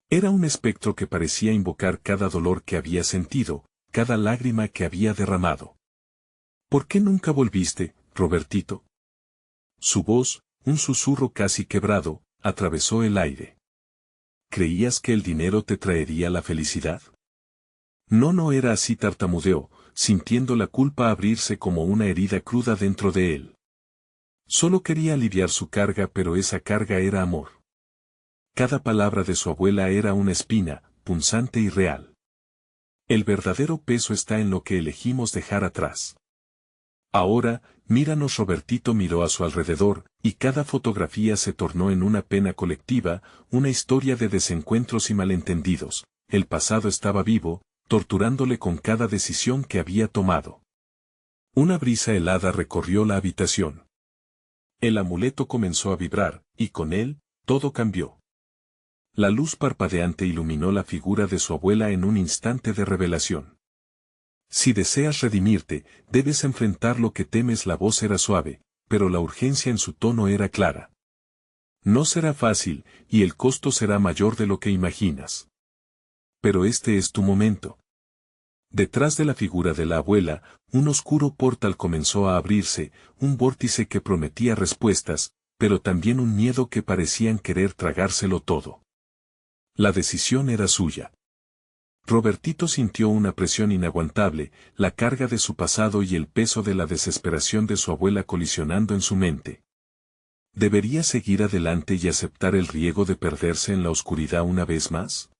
S1: Era un espectro que parecía invocar cada dolor que había sentido, cada lágrima que había derramado. ¿Por qué nunca volviste, Robertito? Su voz, un susurro casi quebrado, atravesó el aire. ¿Creías que el dinero te traería la felicidad? No era así, tartamudeó, sintiendo la culpa abrirse como una herida cruda dentro de él. Solo quería aliviar su carga, pero esa carga era amor. Cada palabra de su abuela era una espina, punzante y real. El verdadero peso está en lo que elegimos dejar atrás. Ahora, míranos. Robertito miró a su alrededor, y cada fotografía se tornó en una pena colectiva, una historia de desencuentros y malentendidos. El pasado estaba vivo, torturándole con cada decisión que había tomado. Una brisa helada recorrió la habitación. El amuleto comenzó a vibrar, y con él, todo cambió. La luz parpadeante iluminó la figura de su abuela en un instante de revelación. Si deseas redimirte, debes enfrentar lo que temes. La voz era suave, pero la urgencia en su tono era clara. No será fácil, y el costo será mayor de lo que imaginas. Pero este es tu momento. Detrás de la figura de la abuela, un oscuro portal comenzó a abrirse, un vórtice que prometía respuestas, pero también un miedo que parecían querer tragárselo todo. La decisión era suya. Robertito sintió una presión inaguantable, la carga de su pasado y el peso de la desesperación de su abuela colisionando en su mente. ¿Debería seguir adelante y aceptar el riesgo de perderse en la oscuridad una vez más?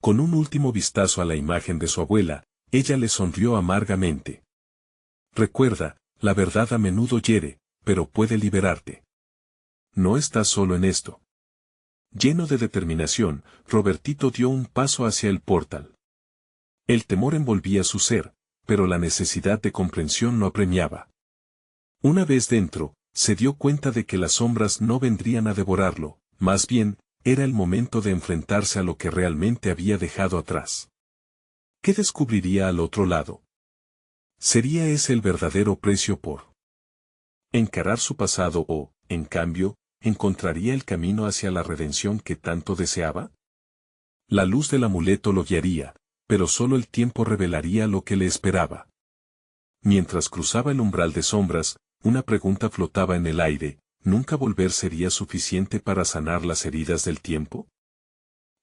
S1: Con un último vistazo a la imagen de su abuela, ella le sonrió amargamente. Recuerda, la verdad a menudo hiere, pero puede liberarte. No estás solo en esto. Lleno de determinación, Robertito dio un paso hacia el portal. El temor envolvía su ser, pero la necesidad de comprensión lo apremiaba. Una vez dentro, se dio cuenta de que las sombras no vendrían a devorarlo, más bien, era el momento de enfrentarse a lo que realmente había dejado atrás. ¿Qué descubriría al otro lado? ¿Sería ese el verdadero precio por encarar su pasado o, en cambio, encontraría el camino hacia la redención que tanto deseaba? La luz del amuleto lo guiaría, pero solo el tiempo revelaría lo que le esperaba. Mientras cruzaba el umbral de sombras, una pregunta flotaba en el aire: ¿nunca volver sería suficiente para sanar las heridas del tiempo?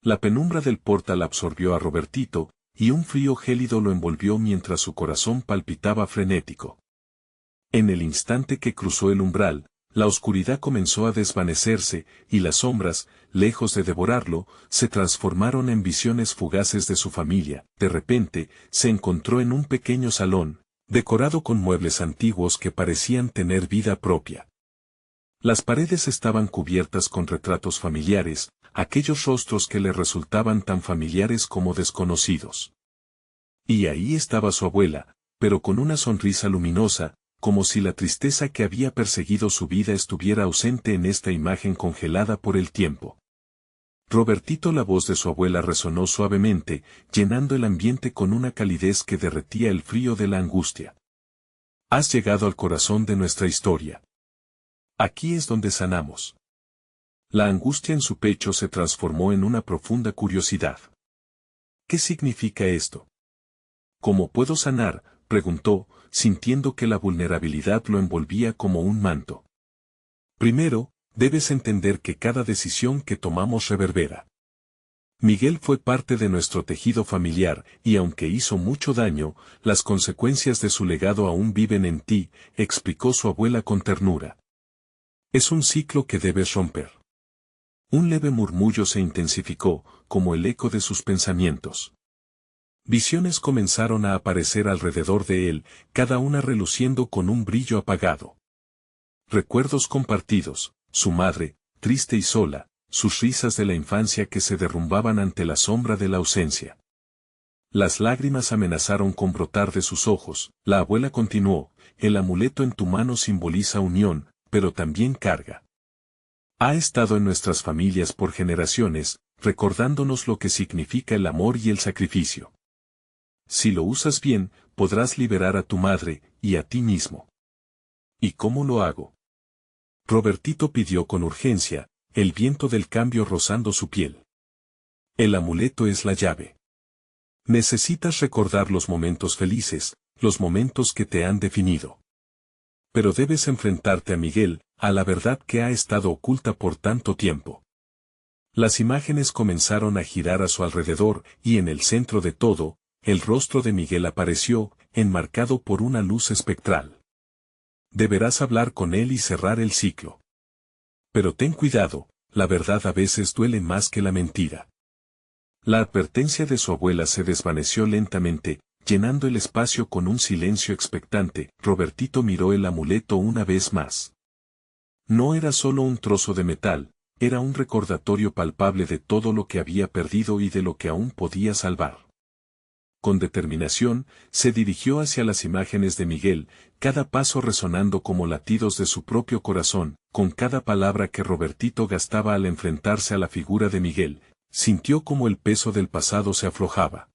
S1: La penumbra del portal absorbió a Robertito, y un frío gélido lo envolvió mientras su corazón palpitaba frenético. En el instante que cruzó el umbral, la oscuridad comenzó a desvanecerse, y las sombras, lejos de devorarlo, se transformaron en visiones fugaces de su familia. De repente, se encontró en un pequeño salón, decorado con muebles antiguos que parecían tener vida propia. Las paredes estaban cubiertas con retratos familiares, aquellos rostros que le resultaban tan familiares como desconocidos. Y ahí estaba su abuela, pero con una sonrisa luminosa, como si la tristeza que había perseguido su vida estuviera ausente en esta imagen congelada por el tiempo. Robertito, la voz de su abuela resonó suavemente, llenando el ambiente con una calidez que derretía el frío de la angustia. Has llegado al corazón de nuestra historia. Aquí es donde sanamos. La angustia en su pecho se transformó en una profunda curiosidad. ¿Qué significa esto? ¿Cómo puedo sanar?, preguntó, sintiendo que la vulnerabilidad lo envolvía como un manto. Primero, debes entender que cada decisión que tomamos reverbera. Miguel fue parte de nuestro tejido familiar, y aunque hizo mucho daño, las consecuencias de su legado aún viven en ti, explicó su abuela con ternura. Es un ciclo que debes romper. Un leve murmullo se intensificó, como el eco de sus pensamientos. Visiones comenzaron a aparecer alrededor de él, cada una reluciendo con un brillo apagado. Recuerdos compartidos, su madre, triste y sola, sus risas de la infancia que se derrumbaban ante la sombra de la ausencia. Las lágrimas amenazaron con brotar de sus ojos. La abuela continuó, el amuleto en tu mano simboliza unión, pero también carga. Ha estado en nuestras familias por generaciones, recordándonos lo que significa el amor y el sacrificio. Si lo usas bien, podrás liberar a tu madre, y a ti mismo. ¿Y cómo lo hago? Robertito pidió con urgencia, el viento del cambio rozando su piel. El amuleto es la llave. Necesitas recordar los momentos felices, los momentos que te han definido. Pero debes enfrentarte a Miguel, a la verdad que ha estado oculta por tanto tiempo. Las imágenes comenzaron a girar a su alrededor, y en el centro de todo, el rostro de Miguel apareció, enmarcado por una luz espectral. Deberás hablar con él y cerrar el ciclo. Pero ten cuidado, la verdad a veces duele más que la mentira. La advertencia de su abuela se desvaneció lentamente, llenando el espacio con un silencio expectante. Robertito miró el amuleto una vez más. No era solo un trozo de metal, era un recordatorio palpable de todo lo que había perdido y de lo que aún podía salvar. Con determinación, se dirigió hacia las imágenes de Miguel, cada paso resonando como latidos de su propio corazón. Con cada palabra que Robertito gastaba al enfrentarse a la figura de Miguel, sintió como el peso del pasado se aflojaba.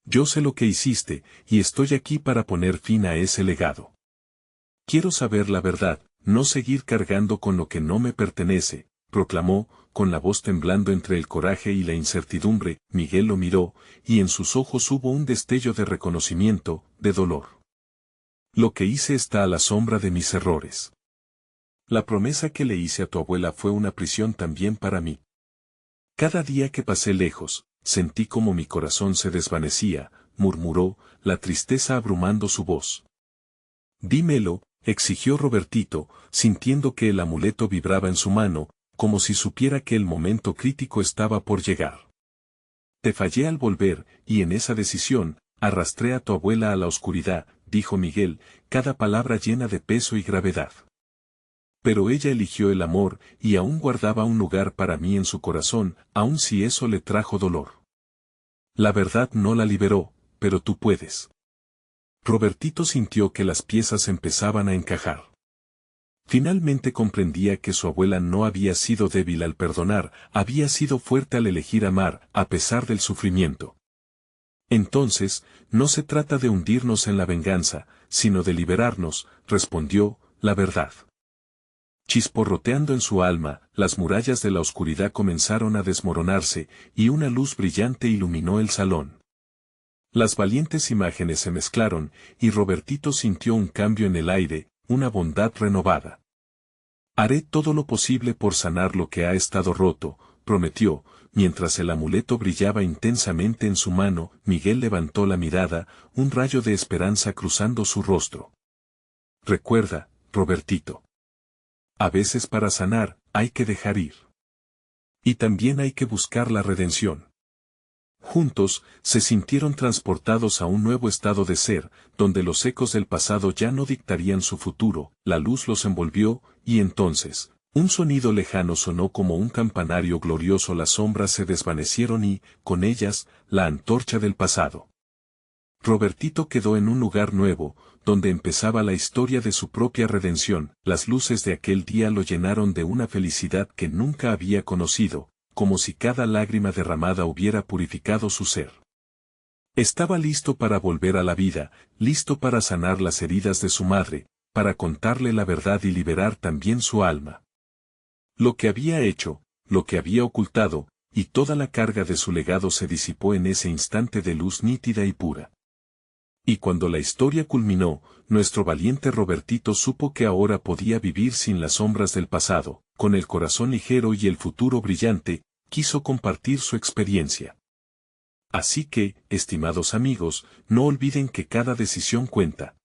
S1: Yo sé lo que hiciste, y estoy aquí para poner fin a ese legado. Quiero saber la verdad, no seguir cargando con lo que no me pertenece, proclamó, con la voz temblando entre el coraje y la incertidumbre. Miguel lo miró, y en sus ojos hubo un destello de reconocimiento, de dolor. Lo que hice está a la sombra de mis errores. La promesa que le hice a tu abuela fue una prisión también para mí. Cada día que pasé lejos, sentí como mi corazón se desvanecía, murmuró, la tristeza abrumando su voz. Dímelo, exigió Robertito, sintiendo que el amuleto vibraba en su mano, como si supiera que el momento crítico estaba por llegar. Te fallé al volver, y en esa decisión, arrastré a tu abuela a la oscuridad, dijo Miguel, cada palabra llena de peso y gravedad. Pero ella eligió el amor, y aún guardaba un lugar para mí en su corazón, aun si eso le trajo dolor. La verdad no la liberó, pero tú puedes. Robertito sintió que las piezas empezaban a encajar. Finalmente comprendía que su abuela no había sido débil al perdonar, había sido fuerte al elegir amar, a pesar del sufrimiento. Entonces, no se trata de hundirnos en la venganza, sino de liberarnos, respondió, la verdad. Chisporroteando en su alma, las murallas de la oscuridad comenzaron a desmoronarse, y una luz brillante iluminó el salón. Las valientes imágenes se mezclaron, y Robertito sintió un cambio en el aire, una bondad renovada. Haré todo lo posible por sanar lo que ha estado roto, prometió, mientras el amuleto brillaba intensamente en su mano. Miguel levantó la mirada, un rayo de esperanza cruzando su rostro. Recuerda, Robertito. A veces para sanar, hay que dejar ir. Y también hay que buscar la redención. Juntos, se sintieron transportados a un nuevo estado de ser, donde los ecos del pasado ya no dictarían su futuro. La luz los envolvió, y entonces, un sonido lejano sonó como un campanario glorioso. Las sombras se desvanecieron y, con ellas, la antorcha del pasado. Robertito quedó en un lugar nuevo, donde empezaba la historia de su propia redención. Las luces de aquel día lo llenaron de una felicidad que nunca había conocido, como si cada lágrima derramada hubiera purificado su ser. Estaba listo para volver a la vida, listo para sanar las heridas de su madre, para contarle la verdad y liberar también su alma. Lo que había hecho, lo que había ocultado, y toda la carga de su legado se disipó en ese instante de luz nítida y pura. Y cuando la historia culminó, nuestro valiente Robertito supo que ahora podía vivir sin las sombras del pasado, con el corazón ligero y el futuro brillante, quiso compartir su experiencia. Así que, estimados amigos, no olviden que cada decisión cuenta.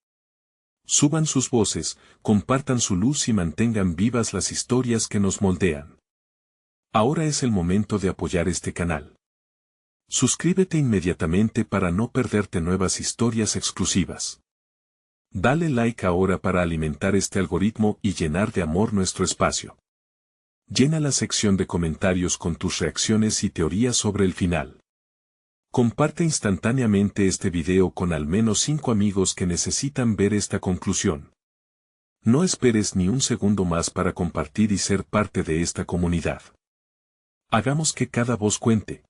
S1: Suban sus voces, compartan su luz y mantengan vivas las historias que nos moldean. Ahora es el momento de apoyar este canal. Suscríbete inmediatamente para no perderte nuevas historias exclusivas. Dale like ahora para alimentar este algoritmo y llenar de amor nuestro espacio. Llena la sección de comentarios con tus reacciones y teorías sobre el final. Comparte instantáneamente este video con al menos 5 amigos que necesitan ver esta conclusión. No esperes ni un segundo más para compartir y ser parte de esta comunidad. Hagamos que cada voz cuente.